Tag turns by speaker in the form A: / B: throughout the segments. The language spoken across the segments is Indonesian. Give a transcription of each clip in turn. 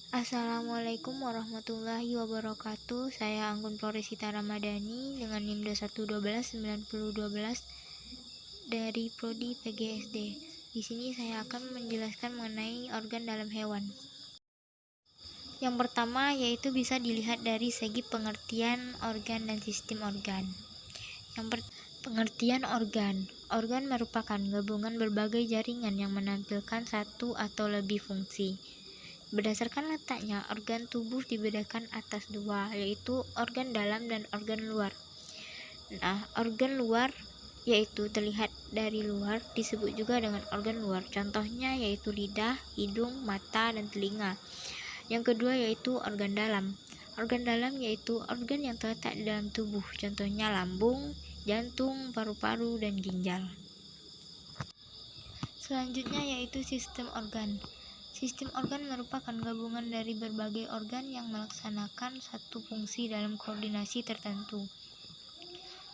A: Assalamualaikum warahmatullahi wabarakatuh. Saya Anggun Floresita Ramadhani dengan NIM 21129012 dari Prodi PGSD. Di sini saya akan menjelaskan mengenai organ dalam hewan. Yang pertama yaitu bisa dilihat dari segi pengertian organ dan sistem organ. Pengertian organ. Organ merupakan gabungan berbagai jaringan yang menampilkan satu atau lebih fungsi. Berdasarkan letaknya, organ tubuh dibedakan atas dua, yaitu organ dalam dan organ luar. Nah, organ luar yaitu terlihat dari luar disebut juga dengan organ luar. Contohnya yaitu lidah, hidung, mata, dan telinga. Yang kedua yaitu organ dalam. Organ dalam yaitu organ yang terletak di dalam tubuh. Contohnya lambung, jantung, paru-paru, dan ginjal. Selanjutnya yaitu sistem organ. Sistem organ merupakan gabungan dari berbagai organ yang melaksanakan satu fungsi dalam koordinasi tertentu.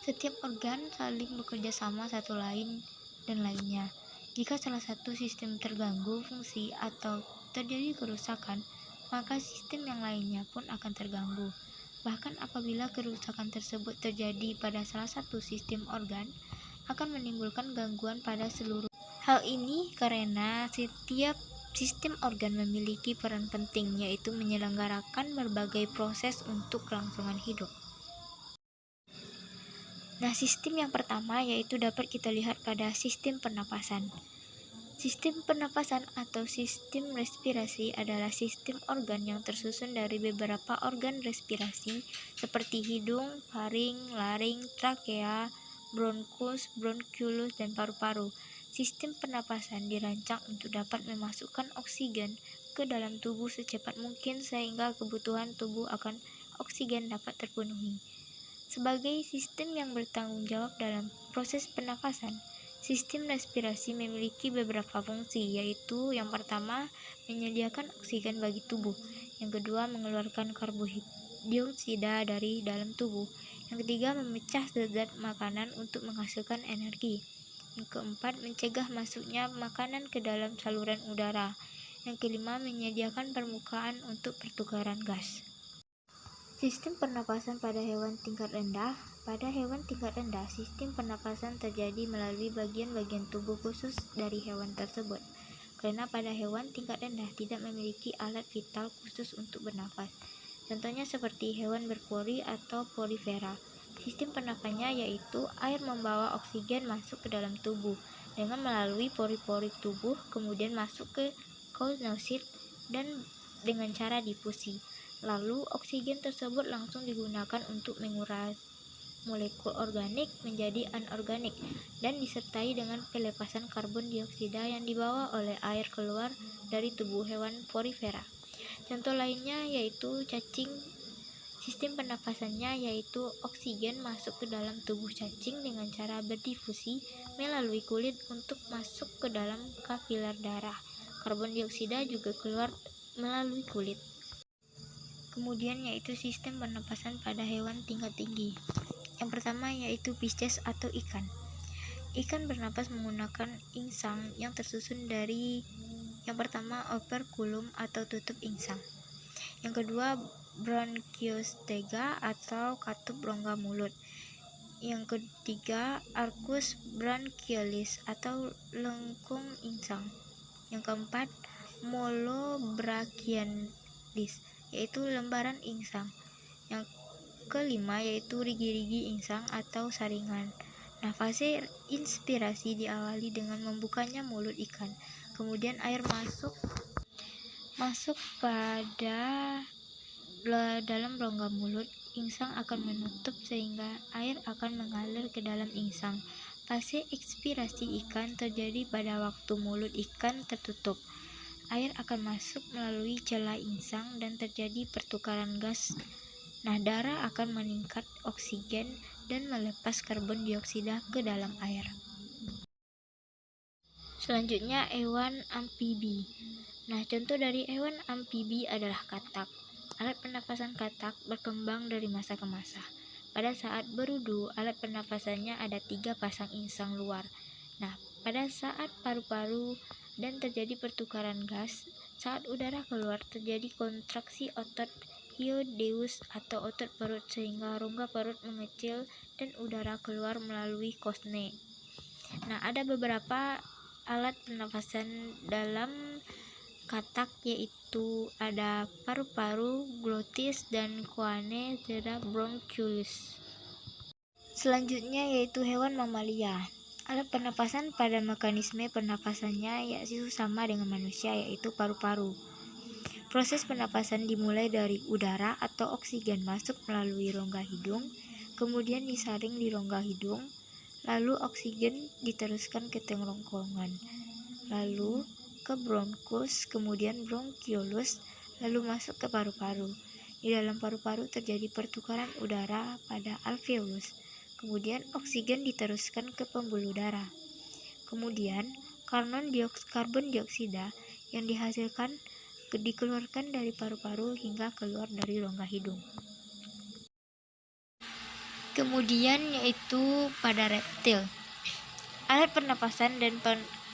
A: Setiap organ saling bekerja sama satu lain dan lainnya. Jika salah satu sistem terganggu fungsi atau terjadi kerusakan, maka sistem yang lainnya pun akan terganggu. Bahkan apabila kerusakan tersebut terjadi pada salah satu sistem organ, akan menimbulkan gangguan pada seluruh. Hal ini karena setiap sistem organ memiliki peran penting, yaitu menyelenggarakan berbagai proses untuk kelangsungan hidup. Nah, sistem yang pertama yaitu dapat kita lihat pada sistem pernapasan. Sistem pernapasan atau sistem respirasi adalah sistem organ yang tersusun dari beberapa organ respirasi seperti hidung, faring, laring, trakea, bronkus, bronkulus, dan paru-paru. Sistem pernapasan dirancang untuk dapat memasukkan oksigen ke dalam tubuh secepat mungkin sehingga kebutuhan tubuh akan oksigen dapat terpenuhi. Sebagai sistem yang bertanggung jawab dalam proses pernapasan, sistem respirasi memiliki beberapa fungsi, yaitu yang pertama, menyediakan oksigen bagi tubuh. Yang kedua, mengeluarkan karbon dioksida dari dalam tubuh. Yang ketiga, memecah zat makanan untuk menghasilkan energi. Yang keempat, mencegah masuknya makanan ke dalam saluran udara. Yang kelima, menyediakan permukaan untuk pertukaran gas. Sistem pernapasan pada hewan tingkat rendah. Pada hewan tingkat rendah, sistem pernapasan terjadi melalui bagian-bagian tubuh khusus dari hewan tersebut. Karena pada hewan tingkat rendah tidak memiliki alat vital khusus untuk bernapas. Contohnya seperti hewan berpori atau porifera. Sistem pernapasannya yaitu air membawa oksigen masuk ke dalam tubuh dengan melalui pori-pori tubuh, kemudian masuk ke zoonosit dan dengan cara difusi. Lalu oksigen tersebut langsung digunakan untuk mengurai molekul organik menjadi anorganik dan disertai dengan pelepasan karbon dioksida yang dibawa oleh air keluar dari tubuh hewan porifera. Contoh lainnya yaitu cacing. Sistem pernapasannya yaitu oksigen masuk ke dalam tubuh cacing dengan cara berdifusi melalui kulit untuk masuk ke dalam kapiler darah. Karbon dioksida juga keluar melalui kulit. Kemudian yaitu sistem pernapasan pada hewan tingkat tinggi. Yang pertama yaitu Pisces atau ikan. Ikan bernapas menggunakan insang yang tersusun dari yang pertama operculum atau tutup insang. Yang kedua bronchiostega atau katup rongga mulut. Yang ketiga arcus bronchialis atau lengkung insang. Yang keempat molobrachialis yaitu lembaran insang. Yang kelima yaitu rigi-rigi insang atau saringan. Nah, fase inspirasi diawali dengan membukanya mulut ikan. Kemudian air masuk pada dalam rongga mulut. Insang akan menutup sehingga air akan mengalir ke dalam insang. Fase ekspirasi ikan terjadi pada waktu mulut ikan tertutup. Air akan masuk melalui celah insang dan terjadi pertukaran gas. Nah, darah akan meningkat oksigen dan melepas karbon dioksida ke dalam air. Selanjutnya hewan amfibi. Nah, contoh dari hewan amfibi adalah katak. Alat pernapasan katak berkembang dari masa ke masa. Pada saat berudu, alat pernapasannya ada 3 pasang insang luar. Nah, pada saat paru-paru dan terjadi pertukaran gas, Saat udara keluar, terjadi kontraksi otot hyoideus atau otot perut sehingga rongga perut mengecil dan udara keluar melalui kosne. Nah, ada beberapa alat pernafasan dalam katak, yaitu ada paru-paru, glotis, dan coane serta bronchioles. Selanjutnya yaitu hewan mamalia. Alat pernapasan pada mekanisme pernapasannya yaitu sama dengan manusia, yaitu paru-paru. Proses pernapasan dimulai dari udara atau oksigen masuk melalui rongga hidung, kemudian disaring di rongga hidung, lalu oksigen diteruskan ke tenggorokan, lalu ke bronkus, kemudian bronkiolus, lalu masuk ke paru-paru. Di dalam paru-paru terjadi pertukaran udara pada alveolus. Kemudian oksigen diteruskan ke pembuluh darah. Kemudian karbon dioksida yang dihasilkan dikeluarkan dari paru-paru hingga keluar dari rongga hidung. Kemudian yaitu pada reptil. Alat pernapasan dan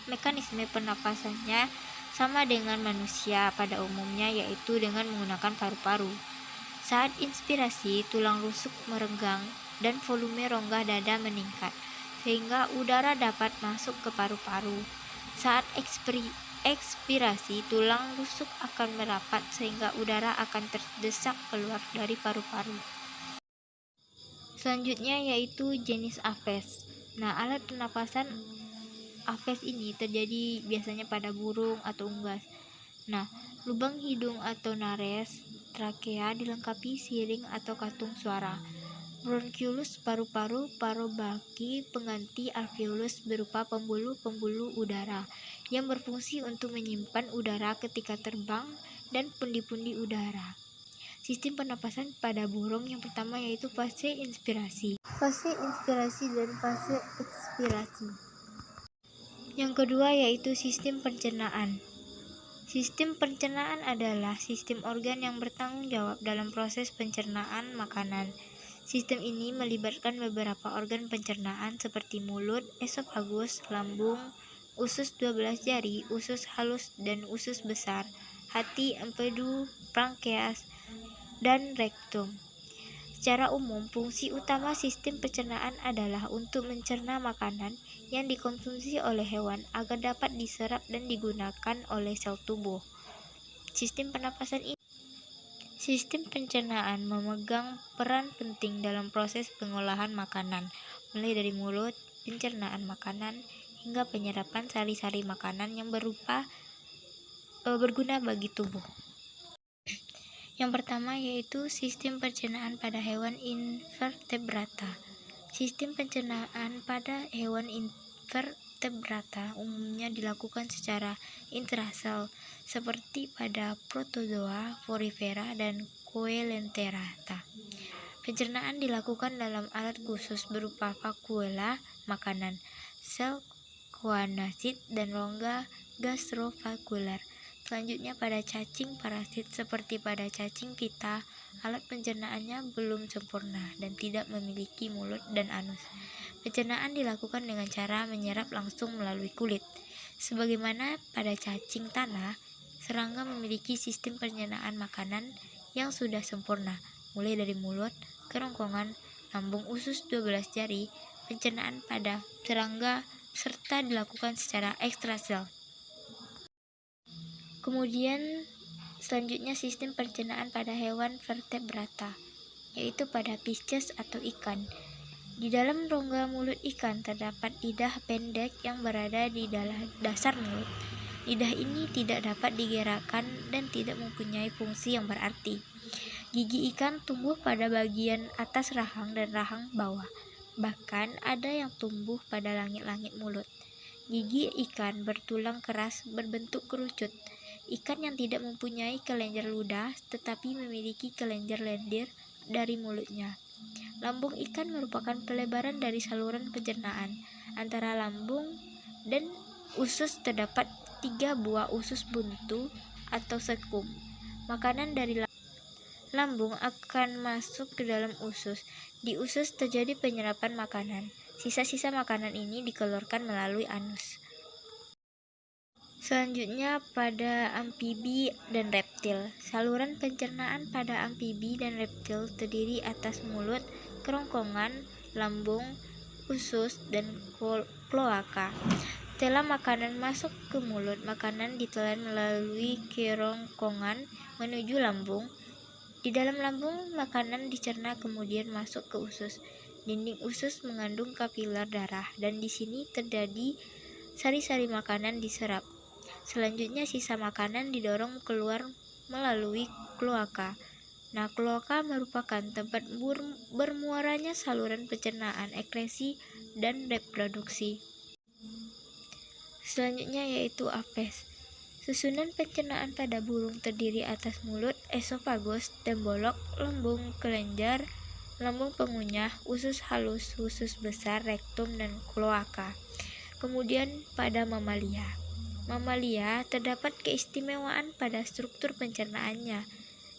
A: mekanisme pernapasannya sama dengan manusia pada umumnya, yaitu dengan menggunakan paru-paru. Saat inspirasi, tulang rusuk merenggang dan volume rongga dada meningkat, sehingga udara dapat masuk ke paru-paru. Saat ekspirasi, tulang rusuk akan merapat sehingga udara akan terdesak keluar dari paru-paru. Selanjutnya yaitu jenis apes. Nah, alat pernapasan apes ini terjadi biasanya pada burung atau unggas. Nah, lubang hidung atau nares, trakea dilengkapi siring atau kantung suara. Bronkiolus paru-paru, parobaki pengganti alveolus berupa pembuluh-pembuluh udara yang berfungsi untuk menyimpan udara ketika terbang dan pundi-pundi udara. Sistem pernapasan pada burung yang pertama yaitu fase inspirasi dan fase ekspirasi. Yang kedua yaitu sistem pencernaan. Sistem pencernaan adalah sistem organ yang bertanggung jawab dalam proses pencernaan makanan. Sistem ini melibatkan beberapa organ pencernaan seperti mulut, esofagus, lambung, usus 12 jari, usus halus dan usus besar, hati, empedu, pankreas, dan rektum. Secara umum, fungsi utama sistem pencernaan adalah untuk mencerna makanan yang dikonsumsi oleh hewan agar dapat diserap dan digunakan oleh sel tubuh. Sistem pencernaan memegang peran penting dalam proses pengolahan makanan, mulai dari mulut, pencernaan makanan, hingga penyerapan sari-sari makanan yang berguna bagi tubuh. Yang pertama yaitu sistem pencernaan pada hewan invertebrata. Sistem pencernaan pada hewan invertebrata umumnya dilakukan secara intrasel, seperti pada protozoa, porifera, dan coelenterata. Pencernaan dilakukan dalam alat khusus berupa vakuola makanan, sel choanosid, dan rongga gastrovakular. Selanjutnya pada cacing parasit seperti pada cacing pita, alat pencernaannya belum sempurna dan tidak memiliki mulut dan anus. Pencernaan dilakukan dengan cara menyerap langsung melalui kulit. Sebagaimana pada cacing tanah, serangga memiliki sistem pencernaan makanan yang sudah sempurna, mulai dari mulut, kerongkongan, lambung, usus 12 jari. Pencernaan pada serangga serta dilakukan secara ekstrasel. Kemudian selanjutnya sistem pencernaan pada hewan vertebrata, yaitu pada Pisces atau ikan. Di dalam rongga mulut ikan terdapat lidah pendek yang berada di dasar mulut. Lidah ini tidak dapat digerakkan dan tidak mempunyai fungsi yang berarti. Gigi ikan tumbuh pada bagian atas rahang dan rahang bawah. Bahkan ada yang tumbuh pada langit-langit mulut. Gigi ikan bertulang keras berbentuk kerucut. Ikan yang tidak mempunyai kelenjar ludah tetapi memiliki kelenjar lendir dari mulutnya. Lambung ikan merupakan pelebaran dari saluran pencernaan. Antara lambung dan usus terdapat 3 buah usus buntu atau sekum. Makanan dari lambung akan masuk ke dalam usus. Di usus terjadi penyerapan makanan. Sisa-sisa makanan ini dikeluarkan melalui anus. Selanjutnya pada amfibi dan reptil. Saluran pencernaan pada amfibi dan reptil terdiri atas mulut, kerongkongan, lambung, usus, dan kloaka. Setelah makanan masuk ke mulut, makanan ditelan melalui kerongkongan menuju lambung. Di dalam lambung, makanan dicerna kemudian masuk ke usus. Dinding usus mengandung kapiler darah dan di sini terjadi sari-sari makanan diserap. Selanjutnya sisa makanan didorong keluar melalui kloaka. Nah, kloaka merupakan tempat bermuaranya saluran pencernaan, ekskresi, dan reproduksi. Selanjutnya yaitu apes. Susunan pencernaan pada burung terdiri atas mulut, esofagus, tembolok, lambung kelenjar, lambung pengunyah, usus halus, usus besar, rektum, dan kloaka. Kemudian pada mamalia. Mamalia terdapat keistimewaan pada struktur pencernaannya,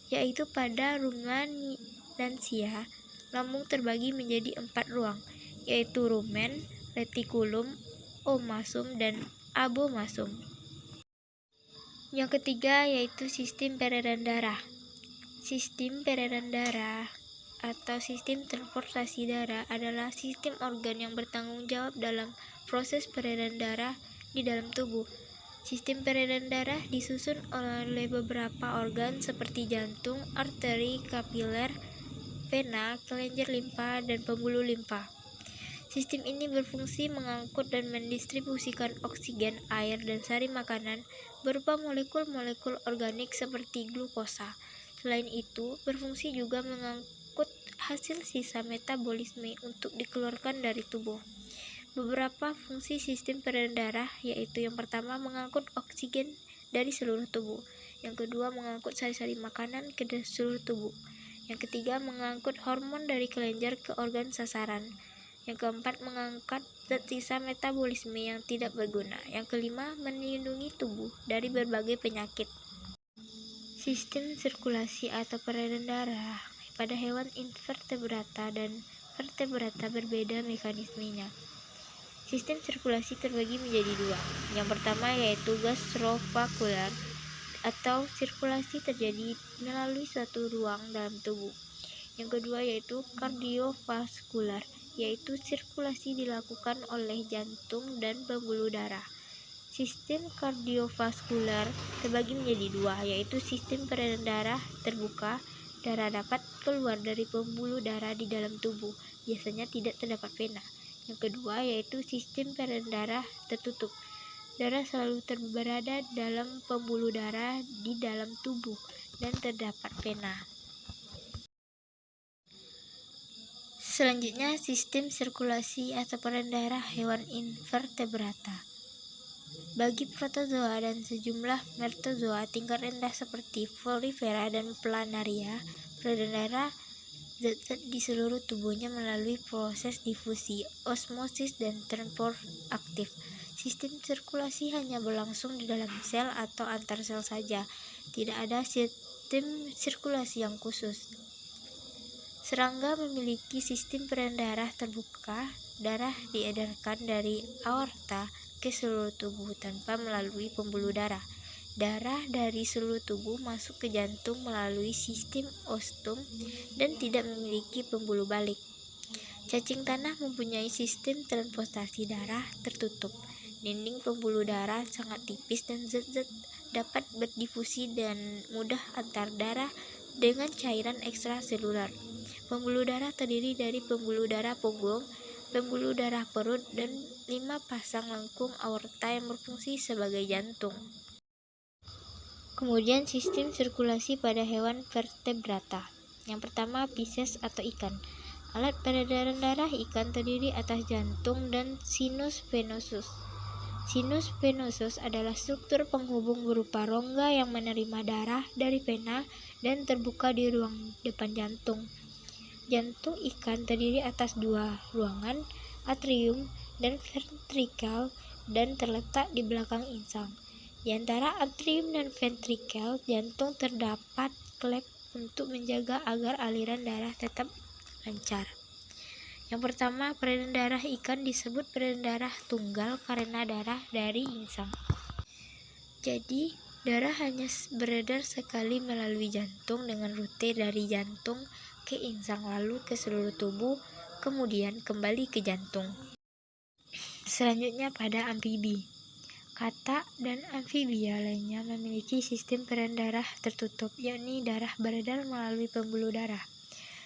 A: yaitu pada ruminansia, lambung terbagi menjadi 4 ruang, yaitu rumen, retikulum, omasum, dan abomasum. Yang ketiga yaitu sistem peredaran darah. Sistem peredaran darah atau sistem transportasi darah adalah sistem organ yang bertanggung jawab dalam proses peredaran darah di dalam tubuh. Sistem peredaran darah disusun oleh beberapa organ seperti jantung, arteri, kapiler, vena, kelenjar limpa, dan pembuluh limpa. Sistem ini berfungsi mengangkut dan mendistribusikan oksigen, air, dan sari makanan berupa molekul-molekul organik seperti glukosa. Selain itu, berfungsi juga mengangkut hasil sisa metabolisme untuk dikeluarkan dari tubuh. Beberapa fungsi sistem peredaran darah yaitu yang pertama mengangkut oksigen dari seluruh tubuh, yang kedua mengangkut sari-sari makanan ke seluruh tubuh, yang ketiga mengangkut hormon dari kelenjar ke organ sasaran, yang keempat mengangkat zat sisa metabolisme yang tidak berguna, yang kelima melindungi tubuh dari berbagai penyakit. Sistem sirkulasi atau peredaran darah pada hewan invertebrata dan vertebrata berbeda mekanismenya. Sistem sirkulasi terbagi menjadi dua. Yang pertama yaitu gastrovakular atau sirkulasi terjadi melalui suatu ruang dalam tubuh. Yang kedua yaitu kardiovaskular, yaitu sirkulasi dilakukan oleh jantung dan pembuluh darah. Sistem kardiovaskular terbagi menjadi dua, yaitu sistem peredaran darah terbuka. Darah dapat keluar dari pembuluh darah di dalam tubuh, biasanya tidak terdapat vena. Yang kedua yaitu sistem peredaran darah tertutup. Darah selalu berada dalam pembuluh darah di dalam tubuh dan terdapat vena. Selanjutnya sistem sirkulasi atau peredaran darah hewan invertebrata. Bagi protozoa dan sejumlah mertozoa tingkat rendah seperti Folivera dan Planaria, peredaran darah zat-zat di seluruh tubuhnya melalui proses difusi, osmosis, dan transport aktif. Sistem sirkulasi hanya berlangsung di dalam sel atau antar sel saja, tidak ada sistem sirkulasi yang khusus. Serangga memiliki sistem peredaran darah terbuka. Darah diedarkan dari aorta ke seluruh tubuh tanpa melalui pembuluh darah. Darah dari seluruh tubuh masuk ke jantung melalui sistem ostum dan tidak memiliki pembuluh balik. Cacing tanah mempunyai sistem transportasi darah tertutup. Dinding pembuluh darah sangat tipis dan zat-zat dapat berdifusi dan mudah antar darah dengan cairan ekstraseluler. Pembuluh darah terdiri dari pembuluh darah punggung, pembuluh darah perut, dan 5 pasang lengkung aorta yang berfungsi sebagai jantung. Kemudian sistem sirkulasi pada hewan vertebrata. Yang pertama Pisces atau ikan. Alat peredaran darah ikan terdiri atas jantung dan sinus venosus. Sinus venosus adalah struktur penghubung berupa rongga yang menerima darah dari vena dan terbuka di ruang depan jantung. Jantung ikan terdiri atas 2 ruangan, atrium dan ventrikel, dan terletak di belakang insang. Di antara atrium dan ventrikel jantung terdapat klep untuk menjaga agar aliran darah tetap lancar. Yang pertama, peredaran darah ikan disebut peredaran darah tunggal karena darah dari insang. Jadi, darah hanya beredar sekali melalui jantung dengan rute dari jantung ke insang lalu ke seluruh tubuh, kemudian kembali ke jantung. Selanjutnya pada amfibi. Kata dan amfibia lainnya memiliki sistem peredaran darah tertutup, yakni darah beredar melalui pembuluh darah.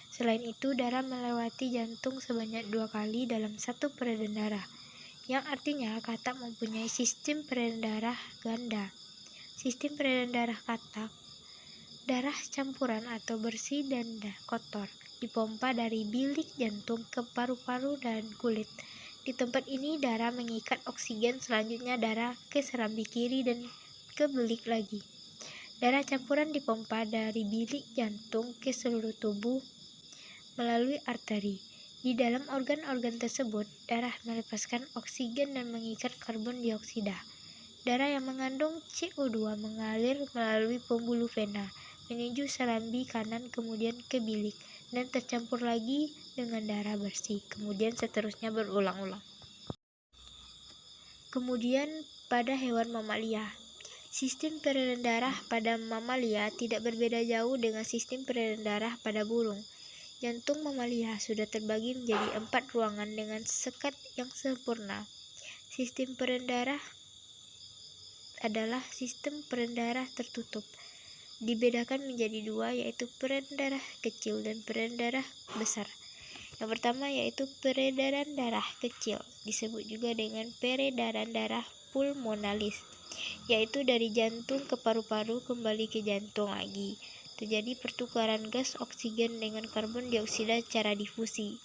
A: Selain itu, darah melewati jantung sebanyak 2 kali dalam satu peredaran darah, yang artinya kata mempunyai sistem peredaran darah ganda. Sistem peredaran darah kata, darah campuran atau bersih dan kotor, dipompa dari bilik jantung ke paru-paru dan kulit. Di tempat ini darah mengikat oksigen, selanjutnya darah ke serambi kiri dan ke bilik lagi. Darah campuran dipompa dari bilik jantung ke seluruh tubuh melalui arteri. Di dalam organ-organ tersebut, darah melepaskan oksigen dan mengikat karbon dioksida. Darah yang mengandung CO2 mengalir melalui pembuluh vena, menuju serambi kanan kemudian ke bilik, dan tercampur lagi dengan darah bersih, kemudian seterusnya berulang-ulang. Kemudian pada hewan mamalia, sistem peredaran darah pada mamalia tidak berbeda jauh dengan sistem peredaran darah pada burung. Jantung mamalia sudah terbagi menjadi 4 ruangan dengan sekat yang sempurna. Sistem peredaran darah adalah sistem peredaran darah tertutup. Dibedakan menjadi 2, yaitu peredaran darah kecil dan peredaran darah besar. Yang pertama yaitu peredaran darah kecil, disebut juga dengan peredaran darah pulmonalis, yaitu dari jantung ke paru-paru kembali ke jantung lagi. Terjadi pertukaran gas oksigen dengan karbon dioksida secara difusi.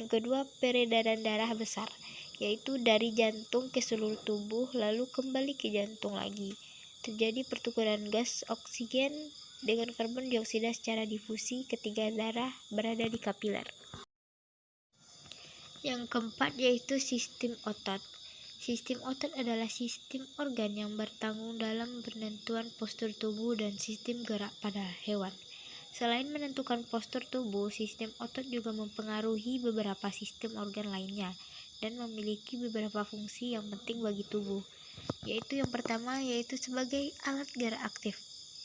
A: Yang kedua, peredaran darah besar, yaitu dari jantung ke seluruh tubuh lalu kembali ke jantung lagi. Terjadi pertukaran gas oksigen dengan karbon dioksida secara difusi ketika darah berada di kapiler. Yang keempat yaitu sistem otot. Sistem otot adalah sistem organ yang bertanggung dalam penentuan postur tubuh dan sistem gerak pada hewan. Selain menentukan postur tubuh, sistem otot juga mempengaruhi beberapa sistem organ lainnya dan memiliki beberapa fungsi yang penting bagi tubuh. Yaitu yang pertama yaitu sebagai alat gerak aktif.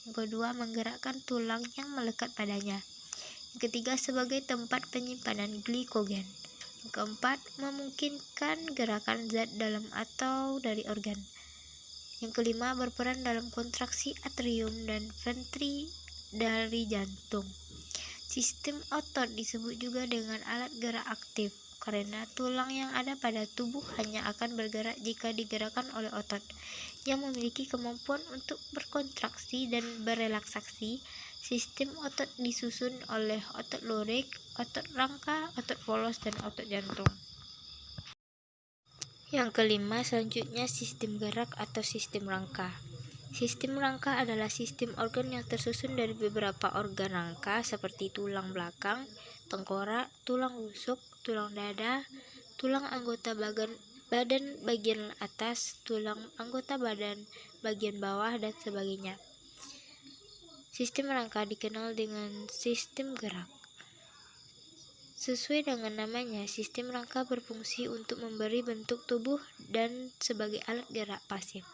A: Yang kedua, menggerakkan tulang yang melekat padanya. Yang ketiga, sebagai tempat penyimpanan glikogen. Yang keempat, memungkinkan gerakan zat dalam atau dari organ. Yang kelima, berperan dalam kontraksi atrium dan ventri dari jantung. Sistem otot disebut juga dengan alat gerak aktif karena tulang yang ada pada tubuh hanya akan bergerak jika digerakkan oleh otot yang memiliki kemampuan untuk berkontraksi dan berelaksasi. Sistem otot disusun oleh otot lurik, otot rangka, otot polos, dan otot jantung. Yang kelima selanjutnya sistem gerak atau sistem rangka. Sistem rangka adalah sistem organ yang tersusun dari beberapa organ rangka seperti tulang belakang, tengkorak, tulang rusuk, tulang dada, tulang anggota badan bagian atas, tulang anggota badan bagian bawah, dan sebagainya. Sistem rangka dikenal dengan sistem gerak. Sesuai dengan namanya, sistem rangka berfungsi untuk memberi bentuk tubuh dan sebagai alat gerak pasif.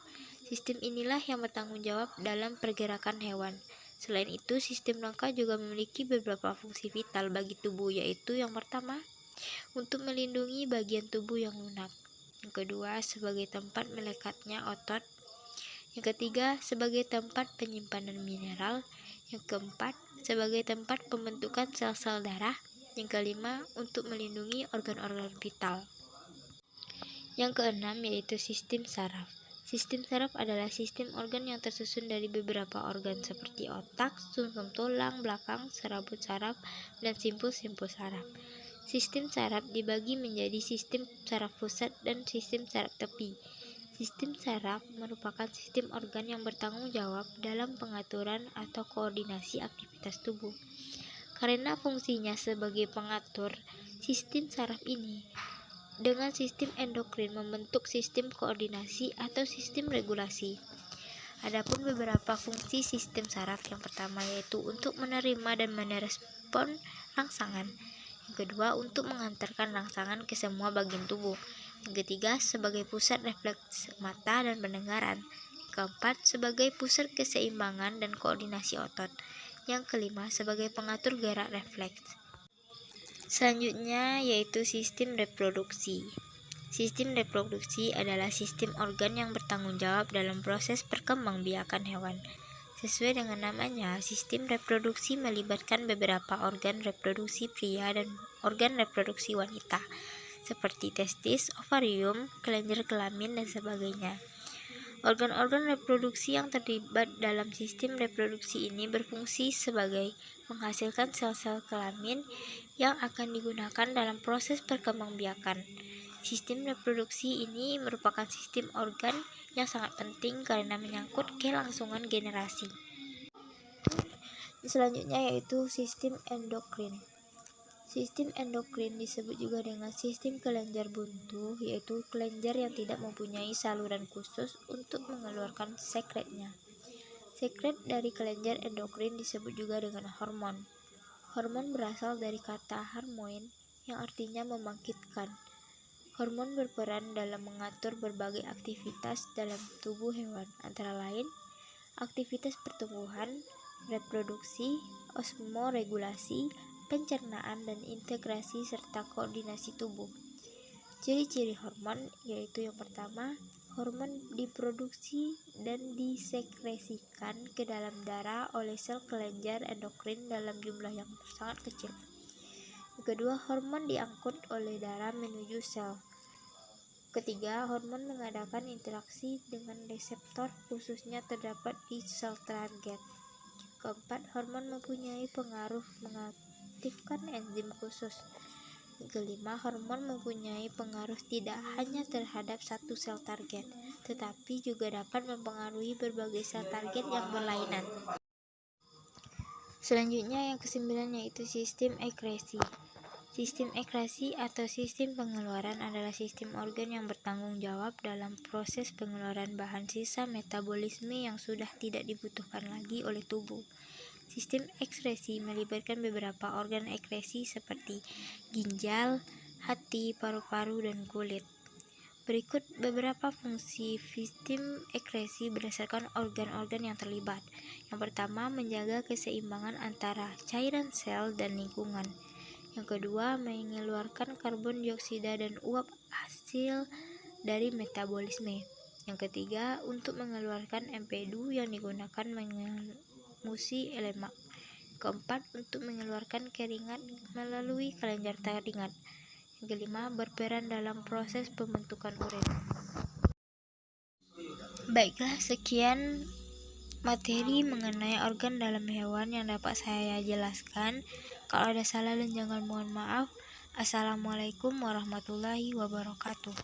A: Sistem inilah yang bertanggung jawab dalam pergerakan hewan. Selain itu, sistem rangka juga memiliki beberapa fungsi vital bagi tubuh, yaitu yang pertama, untuk melindungi bagian tubuh yang lunak. Yang kedua, sebagai tempat melekatnya otot. Yang ketiga, sebagai tempat penyimpanan mineral. Yang keempat, sebagai tempat pembentukan sel-sel darah. Yang kelima, untuk melindungi organ-organ vital. Yang keenam yaitu sistem saraf. Sistem saraf adalah sistem organ yang tersusun dari beberapa organ seperti otak, sumsum tulang belakang, serabut saraf, dan simpul-simpul saraf. Sistem saraf dibagi menjadi sistem saraf pusat dan sistem saraf tepi. Sistem saraf merupakan sistem organ yang bertanggung jawab dalam pengaturan atau koordinasi aktivitas tubuh. Karena fungsinya sebagai pengatur, sistem saraf ini dengan sistem endokrin membentuk sistem koordinasi atau sistem regulasi. Adapun beberapa fungsi sistem saraf, yang pertama yaitu untuk menerima dan merespon rangsangan. Yang kedua, untuk mengantarkan rangsangan ke semua bagian tubuh. Yang ketiga, sebagai pusat refleks mata dan pendengaran. Keempat, sebagai pusat keseimbangan dan koordinasi otot. Yang kelima, sebagai pengatur gerak refleks. Selanjutnya yaitu sistem reproduksi. Sistem reproduksi adalah sistem organ yang bertanggung jawab dalam proses perkembangbiakan hewan. Sesuai dengan namanya, sistem reproduksi melibatkan beberapa organ reproduksi pria dan organ reproduksi wanita, seperti testis, ovarium, kelenjar kelamin, dan sebagainya. Organ-organ reproduksi yang terlibat dalam sistem reproduksi ini berfungsi sebagai menghasilkan sel-sel kelamin yang akan digunakan dalam proses perkembangbiakan. Sistem reproduksi ini merupakan sistem organ yang sangat penting karena menyangkut kelangsungan generasi. Selanjutnya yaitu sistem endokrin. Sistem endokrin disebut juga dengan sistem kelenjar buntu, yaitu kelenjar yang tidak mempunyai saluran khusus untuk mengeluarkan sekretnya. Sekret dari kelenjar endokrin disebut juga dengan hormon. Hormon berasal dari kata harmoin yang artinya membangkitkan. Hormon berperan dalam mengatur berbagai aktivitas dalam tubuh hewan, antara lain aktivitas pertumbuhan, reproduksi, osmoregulasi, pencernaan, dan integrasi serta koordinasi tubuh. Ciri-ciri hormon yaitu yang pertama, hormon diproduksi dan disekresikan ke dalam darah oleh sel kelenjar endokrin dalam jumlah yang sangat kecil. Yang kedua, hormon diangkut oleh darah menuju sel. Ketiga, hormon mengadakan interaksi dengan reseptor khususnya terdapat di sel target. Keempat, hormon mempunyai pengaruh mengaktifkan enzim khusus. Kelima, hormon mempunyai pengaruh tidak hanya terhadap satu sel target, tetapi juga dapat mempengaruhi berbagai sel target yang berlainan. Selanjutnya yang kesembilan yaitu sistem ekresi. Sistem ekresi atau sistem pengeluaran adalah sistem organ yang bertanggung jawab dalam proses pengeluaran bahan sisa metabolisme yang sudah tidak dibutuhkan lagi oleh tubuh. Sistem ekskresi melibatkan beberapa organ ekskresi seperti ginjal, hati, paru-paru, dan kulit. Berikut beberapa fungsi sistem ekskresi berdasarkan organ-organ yang terlibat. Yang pertama, menjaga keseimbangan antara cairan sel dan lingkungan. Yang kedua, mengeluarkan karbon dioksida dan uap hasil dari metabolisme. Yang ketiga, untuk mengeluarkan empedu yang digunakan mengemusi lemak. Keempat, untuk mengeluarkan keringat melalui kelenjar keringat. Yang kelima, berperan dalam proses pembentukan urin. Baiklah, sekian materi mengenai organ dalam hewan yang dapat saya jelaskan. Kalau ada salah dan jangan mohon maaf. Assalamualaikum warahmatullahi wabarakatuh.